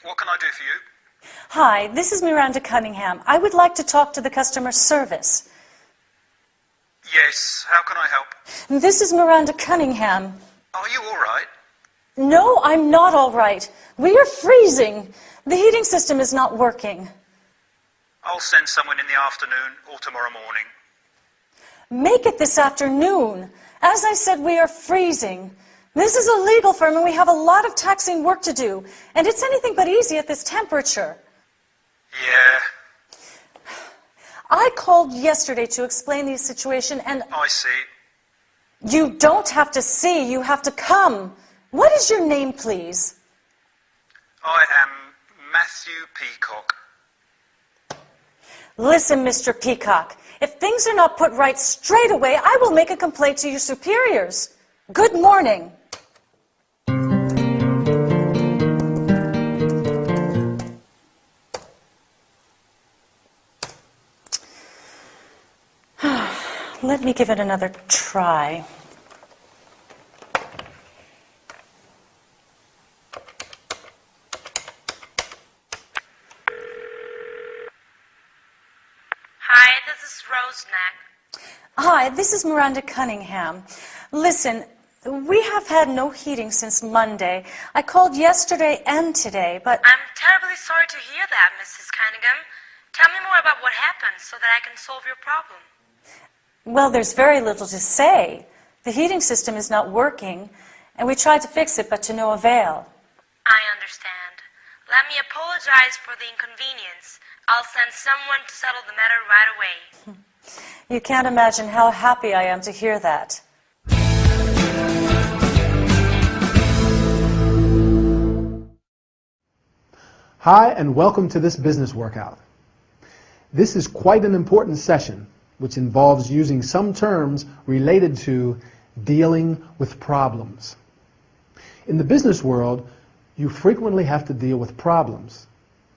what can I do for you? Hi, this is Miranda Cunningham. I would like to talk to the customer service. Yes, how can I help? This is Miranda Cunningham. Are you all right? No, I'm not all right. We are freezing. The heating system is not working. I'll send someone in the afternoon or tomorrow morning. Make it this afternoon. As I said, we are freezing. This is a legal firm and we have a lot of taxing work to do. And it's anything but easy at this temperature. Yeah. I called yesterday to explain the situation and... I see. You don't have to see, you have to come. What is your name, please? I am Matthew Peacock. Listen, Mr. Peacock, if things are not put right straight away, I will make a complaint to your superiors. Good morning. Let me give it another try. Hi, this is Roseneck. Hi, this is Miranda Cunningham. Listen, we have had no heating since Monday. I called yesterday and today, but... I'm terribly sorry to hear that, Mrs. Cunningham. Tell me more about what happened so that I can solve your problem. Well, there's very little to say. The heating system is not working, and we tried to fix it, but to no avail. I understand. Let me apologize for the inconvenience. I'll send someone to settle the matter right away. You can't imagine how happy I am to hear that. Hi, and welcome to this business workout. This is quite an important session, which involves using some terms related to dealing with problems. In the business world, you frequently have to deal with problems,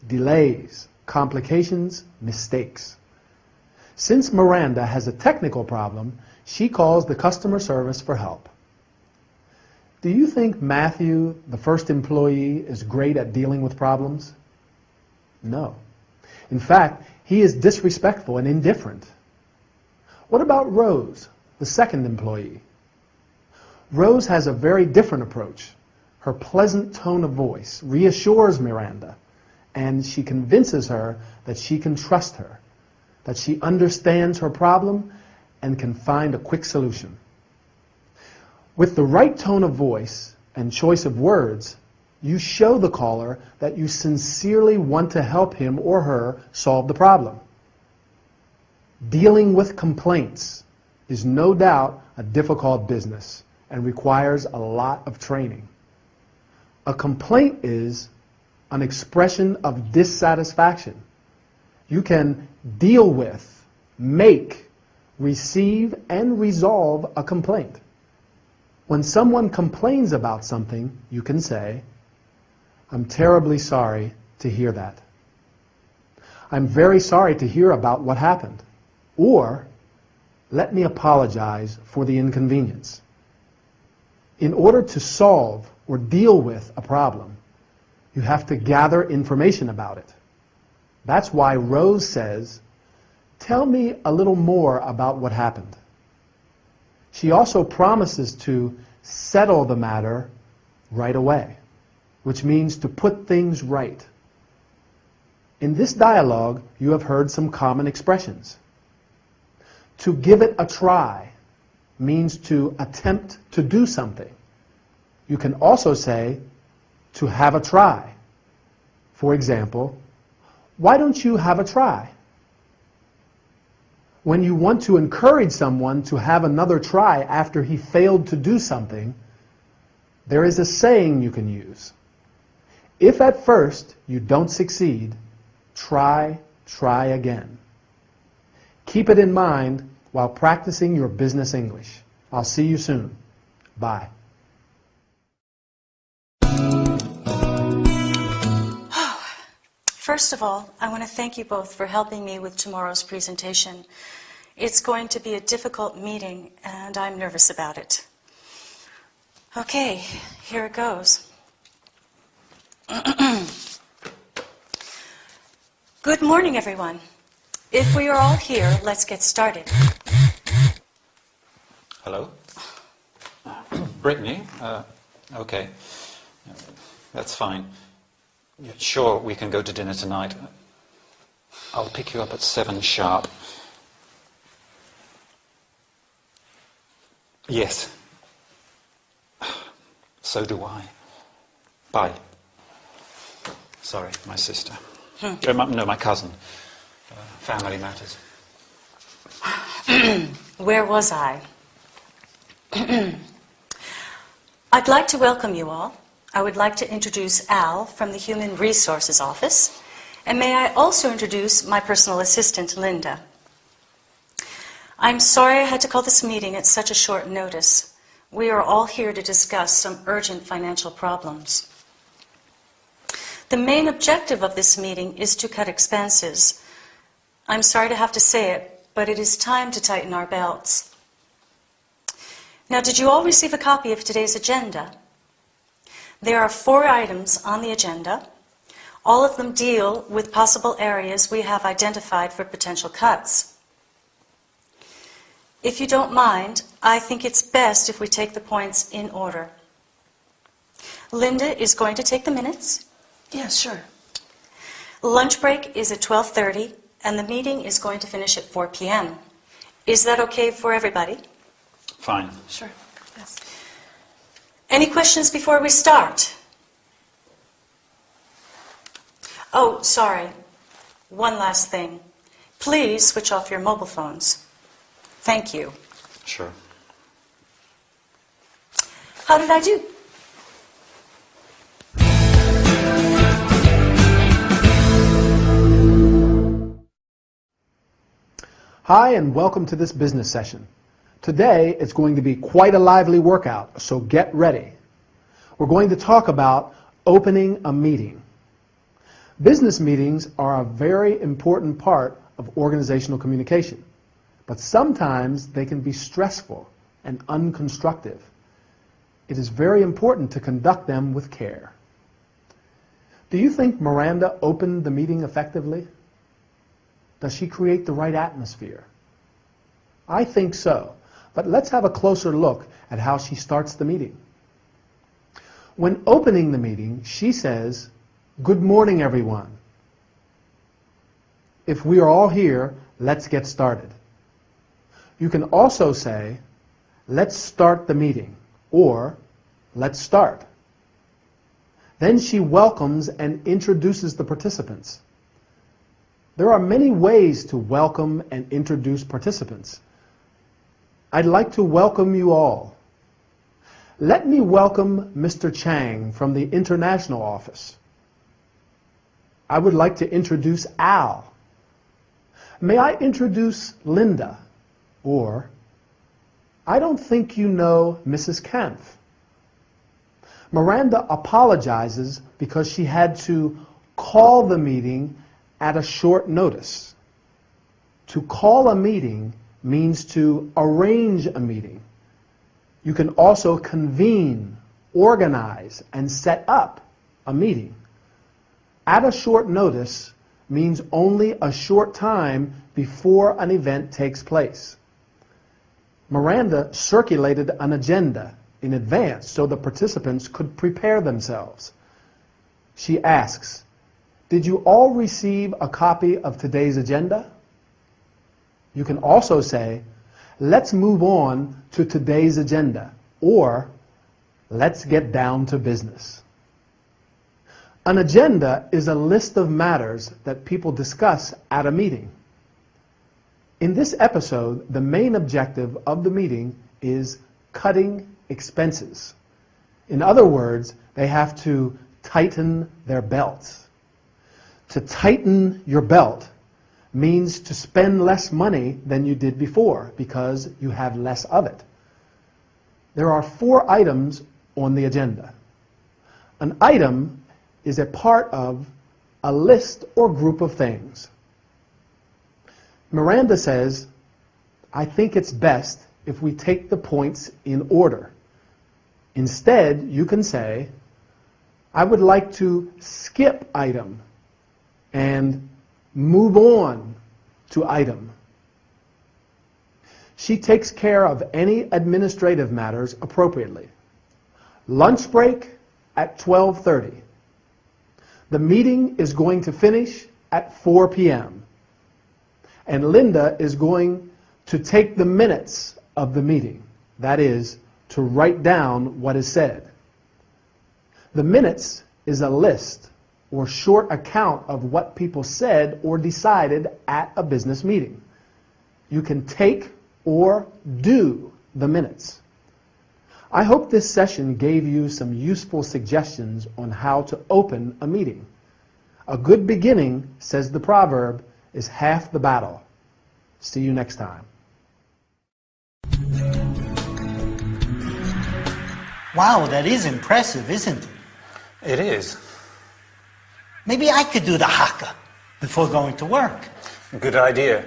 delays, complications, mistakes. Since Miranda has a technical problem, she calls the customer service for help. Do you think Matthew, the first employee, is great at dealing with problems? No. In fact, he is disrespectful and indifferent. What about Rose, the second employee? Rose has a very different approach. Her pleasant tone of voice reassures Miranda, and she convinces her that she can trust her, that she understands her problem and can find a quick solution. With the right tone of voice and choice of words, you show the caller that you sincerely want to help him or her solve the problem. Dealing with complaints is no doubt a difficult business and requires a lot of training. A complaint is an expression of dissatisfaction. You can deal with, make, receive, and resolve a complaint. When someone complains about something, you can say, "I'm terribly sorry to hear that." "I'm very sorry to hear about what happened." Or, "Let me apologize for the inconvenience." In order to solve or deal with a problem, you have to gather information about it. That's why Rose says, "Tell me a little more about what happened." She also promises to settle the matter right away, which means to put things right. In this dialogue, you have heard some common expressions. To give it a try means to attempt to do something. You can also say to have a try. For example, "Why don't you have a try?" When you want to encourage someone to have another try after he failed to do something, there is a saying you can use. If at first you don't succeed, try again. Keep it in mind while practicing your business English. I'll see you soon. Bye. First of all, I want to thank you both for helping me with tomorrow's presentation. It's going to be a difficult meeting, and I'm nervous about it. Okay, here it goes. Good morning, everyone. If we are all here, let's get started. Hello? Brittany? Okay. That's fine. Sure, we can go to dinner tonight. I'll pick you up at 7 sharp. Yes. So do I. Bye. Sorry, my sister. No, my cousin. Family matters. Where was I? I'd like to welcome you all. I would like to introduce Al from the Human Resources Office. And may I also introduce my personal assistant, Linda. I'm sorry I had to call this meeting at such a short notice. We are all here to discuss some urgent financial problems. The main objective of this meeting is to cut expenses. I'm sorry to have to say it, but it is time to tighten our belts. Now, did you all receive a copy of today's agenda? There are 4 items on the agenda. All of them deal with possible areas we have identified for potential cuts. If you don't mind, I think it's best if we take the points in order. Linda is going to take the minutes. Yeah, sure. Lunch break is at 12:30, and the meeting is going to finish at 4 p.m. Is that okay for everybody? Fine. Sure. Yes. Any questions before we start? Oh, sorry. One last thing. Please switch off your mobile phones. Thank you. Sure. How did I do? Hi, and welcome to this business session. Today, it's going to be quite a lively workout, so get ready. We're going to talk about opening a meeting. Business meetings are a very important part of organizational communication, but sometimes they can be stressful and unconstructive. It is very important to conduct them with care. Do you think Miranda opened the meeting effectively? Does she create the right atmosphere? I think so, but let's have a closer look at how she starts the meeting. When opening the meeting, she says, "Good morning, everyone. If we are all here, let's get started." You can also say, "Let's start the meeting," or "Let's start." Then she welcomes and introduces the participants. There are many ways to welcome and introduce participants. I'd like to welcome you all. Let me welcome Mr. Chang from the International Office. I would like to introduce Al. May I introduce Linda? Or, I don't think you know Mrs. Kempf. Miranda apologizes because she had to call the meeting at a short notice. To call a meeting means to arrange a meeting. You can also convene, organize, and set up a meeting. At a short notice means only a short time before an event takes place. Miranda circulated an agenda in advance so the participants could prepare themselves. She asks, "Did you all receive a copy of today's agenda?" You can also say, "Let's move on to today's agenda," or "Let's get down to business." An agenda is a list of matters that people discuss at a meeting. In this episode, the main objective of the meeting is cutting expenses. In other words, they have to tighten their belts. To tighten your belt means to spend less money than you did before because you have less of it. There are 4 items on the agenda. An item is a part of a list or group of things. Miranda says, "I think it's best if we take the points in order." Instead, you can say, "I would like to skip item," and move on to item. She takes care of any administrative matters appropriately. Lunch break at 12:30. The meeting is going to finish at 4 p.m. And Linda is going to take the minutes of the meeting. That is, to write down what is said. The minutes is a list or short account of what people said or decided at a business meeting. You can take or do the minutes. I hope this session gave you some useful suggestions on how to open a meeting. A good beginning, says the proverb, is half the battle. See you next time. Wow, that is impressive, isn't it? It is. Maybe I could do the haka before going to work. Good idea.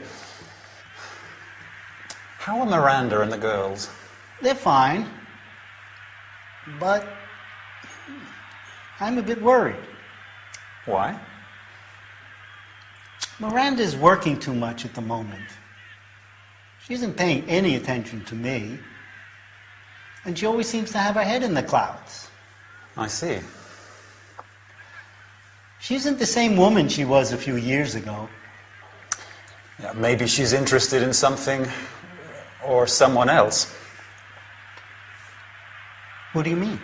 How are Miranda and the girls? They're fine. But I'm a bit worried. Why? Miranda's working too much at the moment. She isn't paying any attention to me. And she always seems to have her head in the clouds. I see. She isn't the same woman she was a few years ago. Yeah, maybe she's interested in something or someone else. What do you mean?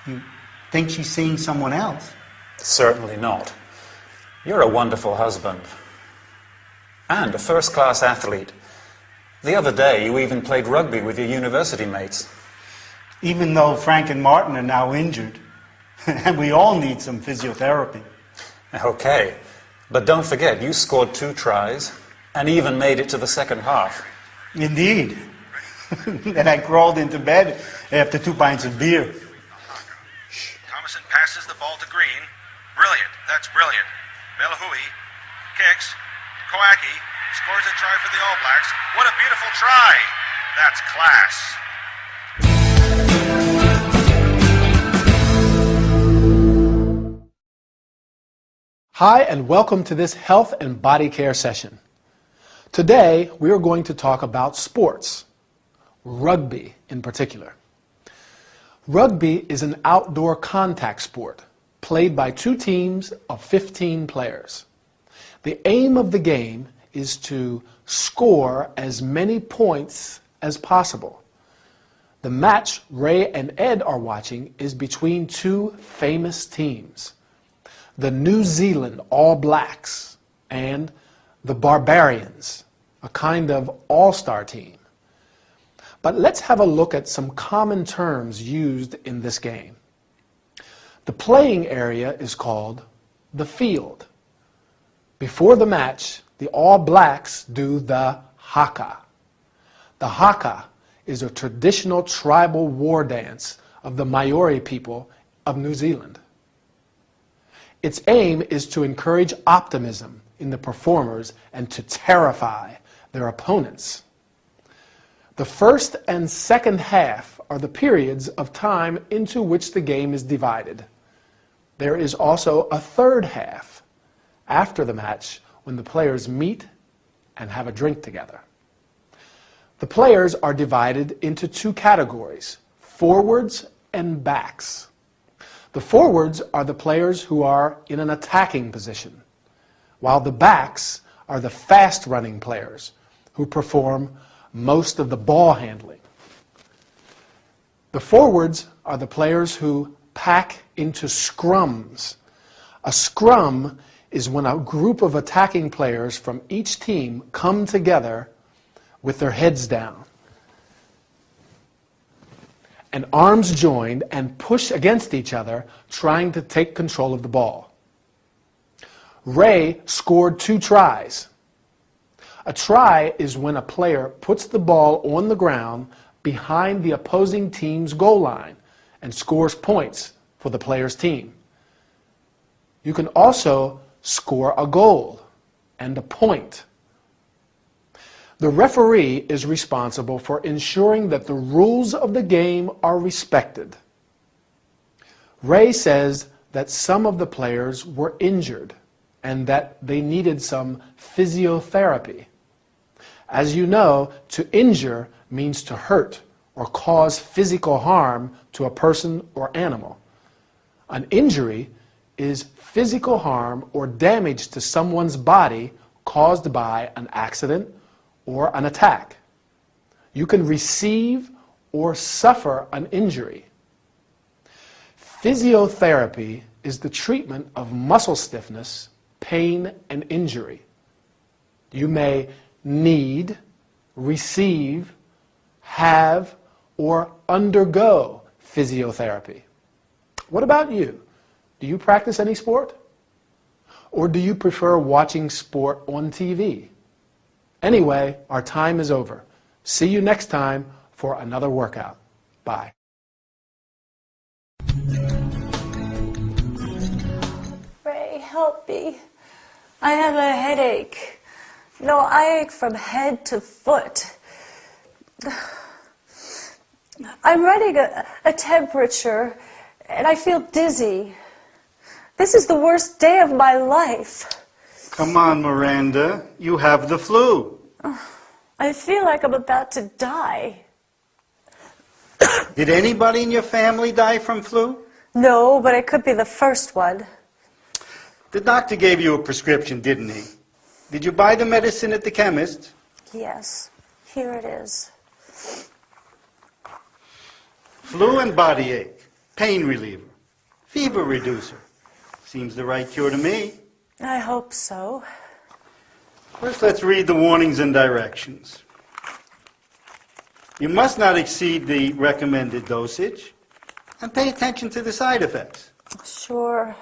You think she's seeing someone else? Certainly not. You're a wonderful husband. And a first-class athlete. The other day, you even played rugby with your university mates. Even though Frank and Martin are now injured. And we all need some physiotherapy. Okay. But don't forget, you scored 2 tries and even made it to the second half. Indeed. And I crawled into bed after 2 pints of beer. Thomason passes the ball to Green. Brilliant. That's brilliant. Melahui kicks. Kowaki scores a try for the All Blacks. What a beautiful try. That's class. Hi, and welcome to this health and body care session. Today, we are going to talk about sports, rugby in particular. Rugby is an outdoor contact sport played by 2 teams of 15 players. The aim of the game is to score as many points as possible. The match Ray and Ed are watching is between 2 famous teams. The New Zealand All Blacks and the Barbarians, a kind of all-star team. But let's have a look at some common terms used in this game. The playing area is called the field. Before the match, the All Blacks do the haka. The haka is a traditional tribal war dance of the Maori people of New Zealand. Its aim is to encourage optimism in the performers and to terrify their opponents. The first and second half are the periods of time into which the game is divided. There is also a third half after the match when the players meet and have a drink together. The players are divided into 2 categories, forwards and backs. The forwards are the players who are in an attacking position, while the backs are the fast-running players who perform most of the ball handling. The forwards are the players who pack into scrums. A scrum is when a group of attacking players from each team come together with their heads down and arms joined and push against each other, trying to take control of the ball. Ray scored 2 tries. A try is when a player puts the ball on the ground behind the opposing team's goal line and scores points for the player's team. You can also score a goal and a point. The referee is responsible for ensuring that the rules of the game are respected. Ray says that some of the players were injured and that they needed some physiotherapy. As you know, to injure means to hurt or cause physical harm to a person or animal. An injury is physical harm or damage to someone's body caused by an accident or an attack. You can receive or suffer an injury. Physiotherapy is the treatment of muscle stiffness, pain, and injury. You may need, receive, have, or undergo physiotherapy. What about you? Do you practice any sport? Or do you prefer watching sport on TV? Anyway, our time is over. See you next time for another workout. Bye. Ray, help me. I have a headache. No, I ache from head to foot. I'm running a temperature, and I feel dizzy. This is the worst day of my life. Come on, Miranda. You have the flu. I feel like I'm about to die. Did anybody in your family die from flu? No, but I could be the first one. The doctor gave you a prescription, didn't he? Did you buy the medicine at the chemist? Yes, here it is. Flu and body ache, pain reliever, fever reducer. Seems the right cure to me. I hope so. First, let's read the warnings and directions. You must not exceed the recommended dosage, and pay attention to the side effects. Sure.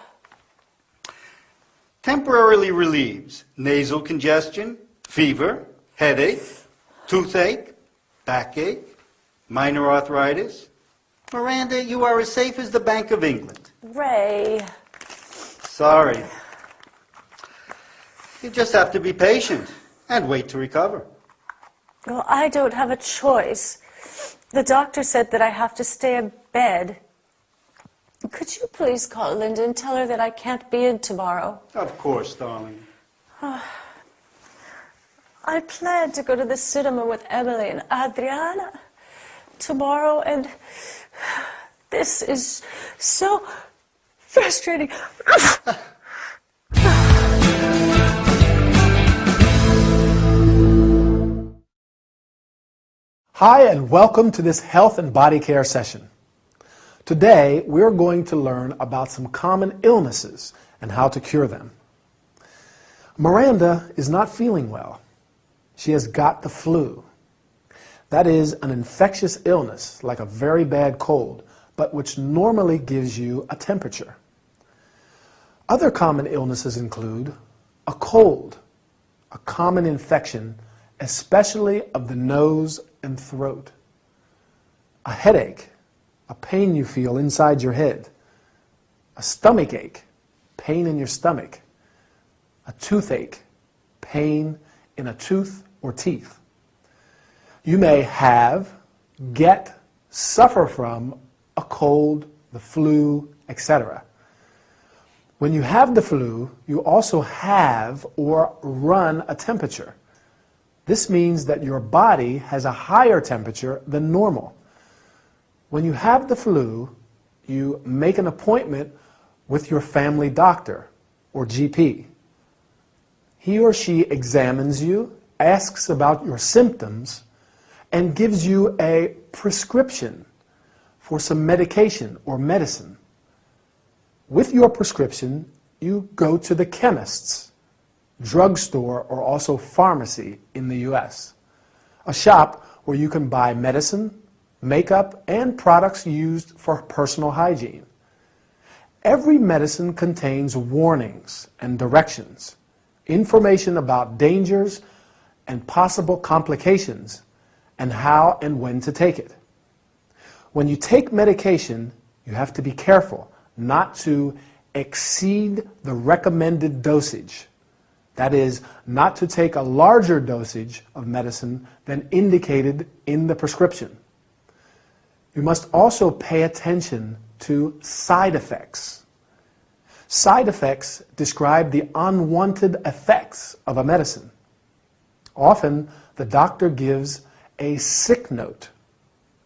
Temporarily relieves nasal congestion, fever, headache, toothache, backache, minor arthritis. Miranda, you are as safe as the Bank of England. Ray. Sorry. You just have to be patient and wait to recover. Well, I don't have a choice. The doctor said that I have to stay in bed. Could you please call Linda and tell her that I can't be in tomorrow? Of course, darling. I plan to go to the cinema with Emily and Adriana tomorrow, and this is so frustrating. Hi, and welcome to this health and body care session. Today, we're going to learn about some common illnesses and how to cure them. Miranda is not feeling well. She has got the flu. That is an infectious illness, like a very bad cold, but which normally gives you a temperature. Other common illnesses include a cold, a common infection, especially of the nose and throat, a headache, a pain you feel inside your head, a stomach ache, pain in your stomach, a toothache, pain in a tooth or teeth. You may have, get, suffer from a cold, the flu, etc. When you have the flu, you also have or run a temperature. This means that your body has a higher temperature than normal. When you have the flu, you make an appointment with your family doctor or GP. He or she examines you, asks about your symptoms, and gives you a prescription for some medication or medicine. With your prescription, you go to the chemist's, drugstore, or also pharmacy in the U.S., a shop where you can buy medicine, makeup, and products used for personal hygiene. Every medicine contains warnings and directions, information about dangers and possible complications, and how and when to take it. When you take medication, you have to be careful not to exceed the recommended dosage. That is, not to take a larger dosage of medicine than indicated in the prescription. You must also pay attention to side effects. Side effects describe the unwanted effects of a medicine. Often, the doctor gives a sick note.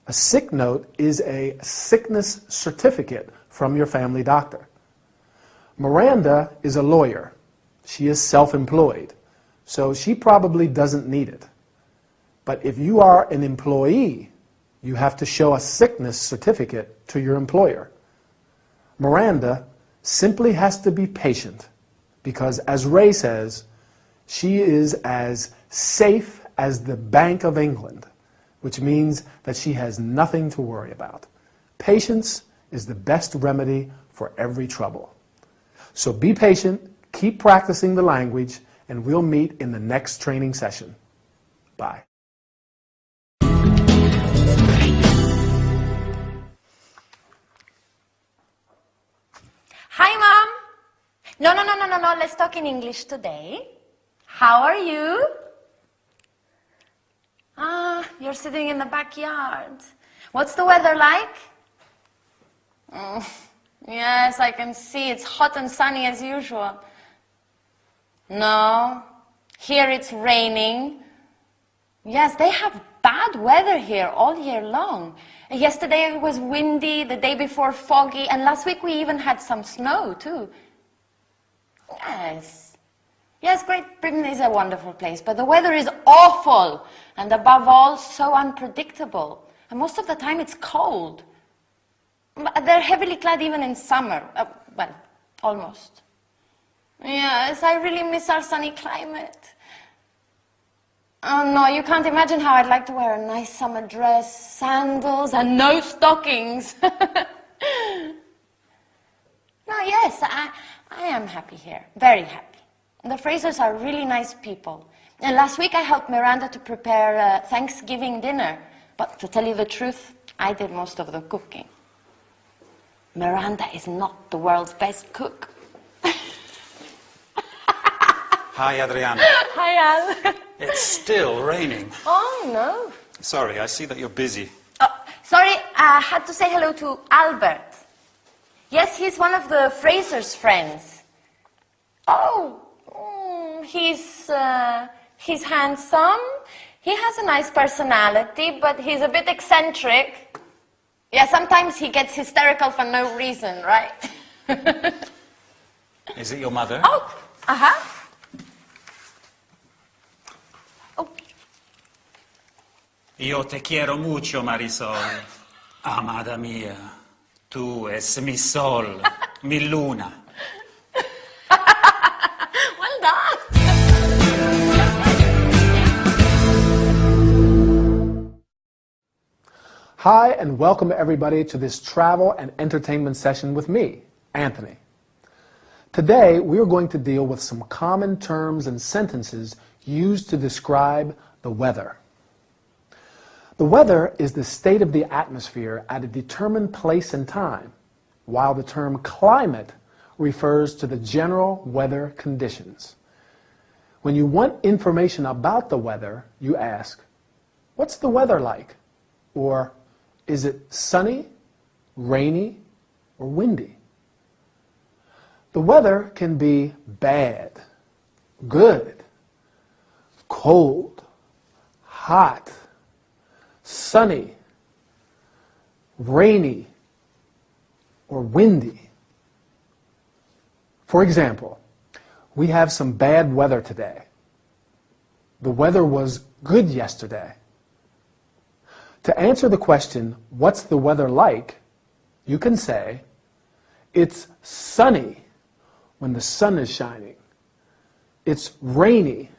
A sick note is a sickness certificate from your family doctor. Miranda is a lawyer. She is self-employed, so she probably doesn't need it. But if you are an employee, you have to show a sickness certificate to your employer. Miranda simply has to be patient because, as Ray says, she is as safe as the Bank of England, which means that she has nothing to worry about. Patience is the best remedy for every trouble. So be patient, keep practicing the language, and we'll meet in the next training session. Bye. Hi, Mom. No. Let's talk in English today. How are you? You're sitting in the backyard. What's the weather like? Yes, I can see. It's hot and sunny as usual. No, here it's raining. Yes, they have bad weather here all year long. Yesterday it was windy, the day before foggy, and last week we even had some snow too. Yes, Great Britain is a wonderful place, but the weather is awful, and above all, so unpredictable. And most of the time it's cold. They're heavily clad even in summer. Well, almost. Yes, I really miss our sunny climate. Oh no, you can't imagine how I'd like to wear a nice summer dress, sandals, and no stockings. No, yes, I am happy here, very happy. The Frasers are really nice people. And last week I helped Miranda to prepare a Thanksgiving dinner. But to tell you the truth, I did most of the cooking. Miranda is not the world's best cook. Hi, Adriana. Hi, Al. It's still raining. Oh, no. Sorry, I see that you're busy. Sorry, I had to say hello to Albert. Yes, he's one of the Frasers' friends. Oh, he's handsome. He has a nice personality, but he's a bit eccentric. Yeah, sometimes he gets hysterical for no reason, right? Is it your mother? Oh, uh-huh. Oh. Yo te quiero mucho, Marisol. Amada mía, tú es mi sol, mi luna. Well done. Hi, and welcome everybody to this travel and entertainment session with me, Anthony. Today, we are going to deal with some common terms and sentences used to describe the weather. The weather is the state of the atmosphere at a determined place and time, while the term climate refers to the general weather conditions. When you want information about the weather, you ask, "What's the weather like?" Or, "Is it sunny, rainy, or windy?" The weather can be bad, good, cold, hot, sunny, rainy, or windy. For example, we have some bad weather today. The weather was good yesterday. To answer the question, "What's the weather like?" you can say, "It's sunny when the sun is shining. It's rainy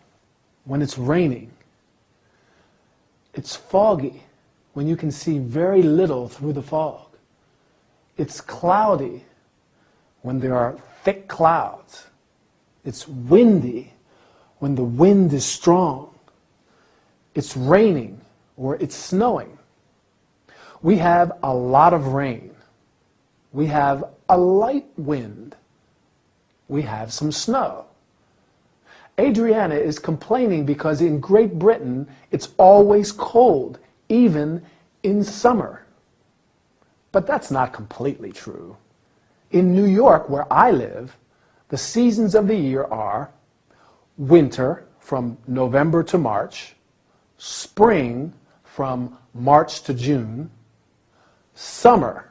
when it's raining. It's foggy when you can see very little through the fog. It's cloudy when there are thick clouds. It's windy when the wind is strong. It's raining or it's snowing." We have a lot of rain. We have a light wind. We have some snow. Adriana is complaining because in Great Britain it's always cold, even in summer. But that's not completely true. In New York, where I live, the seasons of the year are winter from November to March, spring from March to June, summer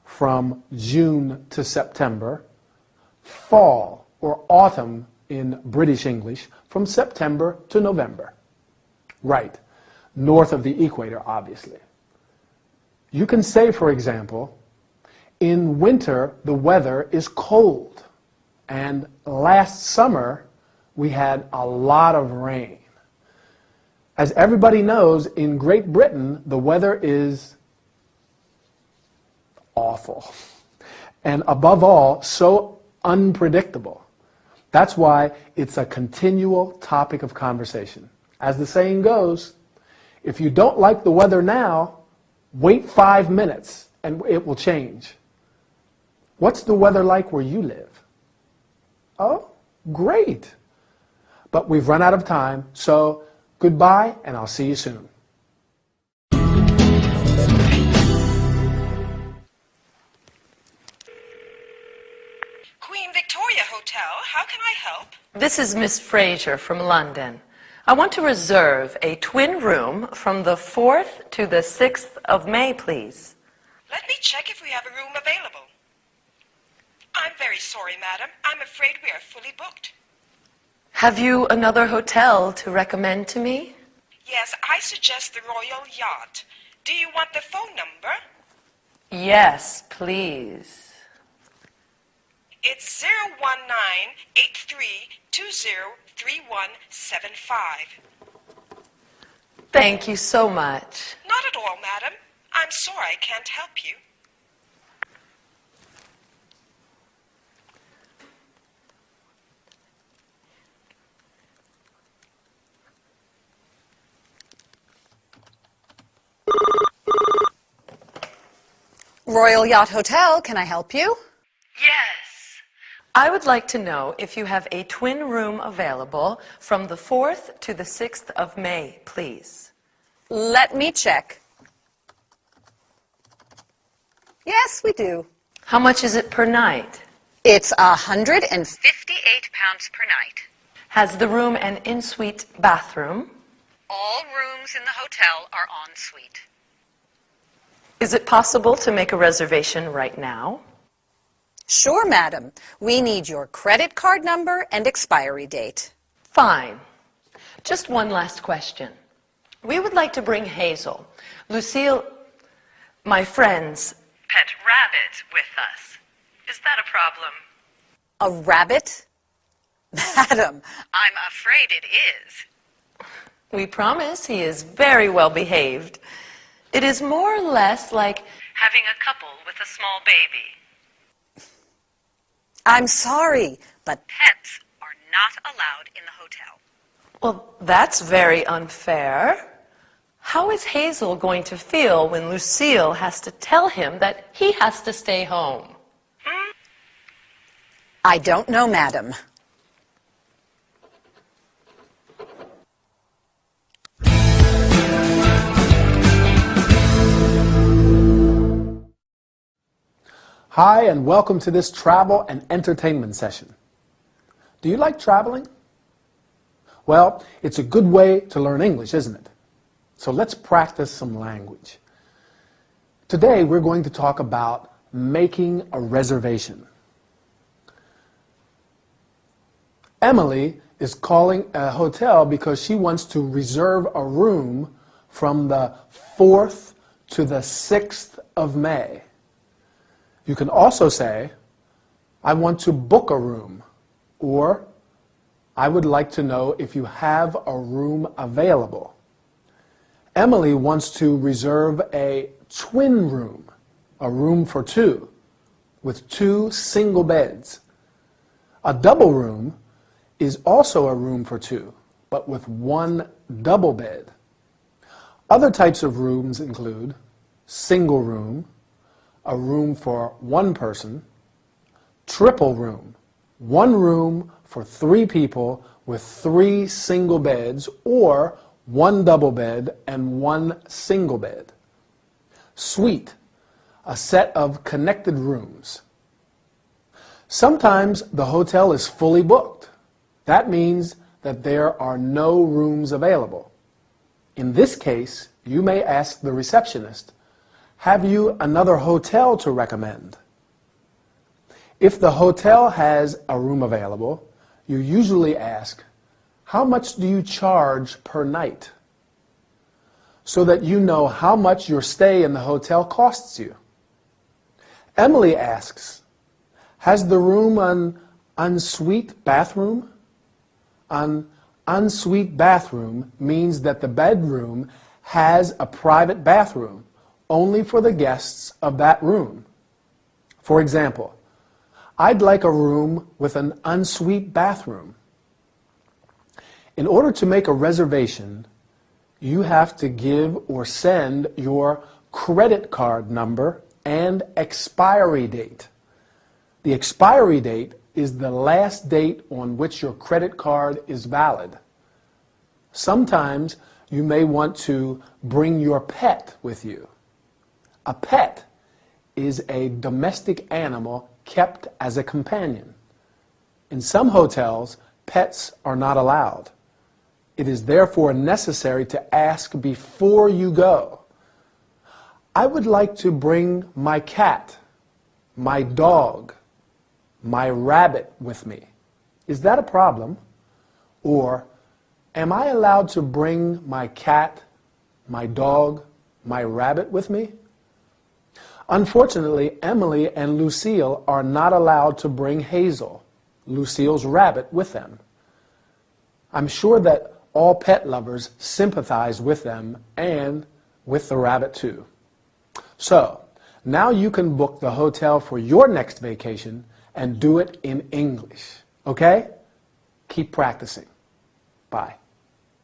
from June to September, fall or autumn in British English from September to November. Right, north of the equator, obviously. You can say, for example, in winter the weather is cold, and last summer we had a lot of rain. As everybody knows, in Great Britain the weather is awful, and above all, so unpredictable. That's why it's a continual topic of conversation. As the saying goes, if you don't like the weather now, wait 5 minutes and it will change. What's the weather like where you live? Oh, great. But we've run out of time, so goodbye and I'll see you soon. Queen Victoria Hotel, how can I help? This is Miss Fraser from London. I want to reserve a twin room from the 4th to the 6th of May, please. Let me check if we have a room available. I'm very sorry, madam. I'm afraid we are fully booked. Have you another hotel to recommend to me? Yes, I suggest the Royal Yacht. Do you want the phone number? Yes, please. It's 019-8320-3175. Thank you so much. Not at all, madam. I'm sorry I can't help you. Royal Yacht Hotel, can I help you? Yes. I would like to know if you have a twin room available from the 4th to the 6th of May, please. Let me check. Yes, we do. How much is it per night? It's £158 per night. Has the room an en-suite bathroom? All rooms in the hotel are en suite. Is it possible to make a reservation right now? Sure, madam. We need your credit card number and expiry date. Fine. Just one last question. We would like to bring Hazel, Lucille, my friend's pet rabbit, with us. Is that a problem? A rabbit? Madam, I'm afraid it is. We promise he is very well behaved. It is more or less like having a couple with a small baby. I'm sorry, but pets are not allowed in the hotel. Well, that's very unfair. How is Hazel going to feel when Lucille has to tell him that he has to stay home? I don't know, madam. Hi, and welcome to this travel and entertainment session. Do you like traveling? Well, it's a good way to learn English, isn't it? So let's practice some language. Today we're going to talk about making a reservation. Emily is calling a hotel because she wants to reserve a room from the 4th to the 6th of May. You can also say, I want to book a room, or I would like to know if you have a room available. Emily wants to reserve a twin room, a room for two, with 2 single beds. A double room is also a room for 2, but with 1 double bed. Other types of rooms include single room, a room for 1 person, triple room, 1 room for 3 people with 3 single beds, or 1 double bed and 1 single bed. Suite, a set of connected rooms. Sometimes the hotel is fully booked. That means that there are no rooms available. In this case, you may ask the receptionist, "Have you another hotel to recommend?" If the hotel has a room available, you usually ask, "How much do you charge per night?" so that you know how much your stay in the hotel costs you. Emily asks, "Has the room an ensuite bathroom?" An ensuite bathroom means that the bedroom has a private bathroom only for the guests of that room. For example, "I'd like a room with an ensuite bathroom." In order to make a reservation, you have to give or send your credit card number and expiry date. The expiry date is the last date on which your credit card is valid. Sometimes you may want to bring your pet with you. A pet is a domestic animal kept as a companion. In some hotels, pets are not allowed. It is therefore necessary to ask before you go, "I would like to bring my cat, my dog, my rabbit with me. Is that a problem?" Or, "Am I allowed to bring my cat, my dog, my rabbit with me?" Unfortunately, Emily and Lucille are not allowed to bring Hazel, Lucille's rabbit, with them. I'm sure that all pet lovers sympathize with them and with the rabbit too. So, now you can book the hotel for your next vacation and do it in English. Okay? Keep practicing. Bye.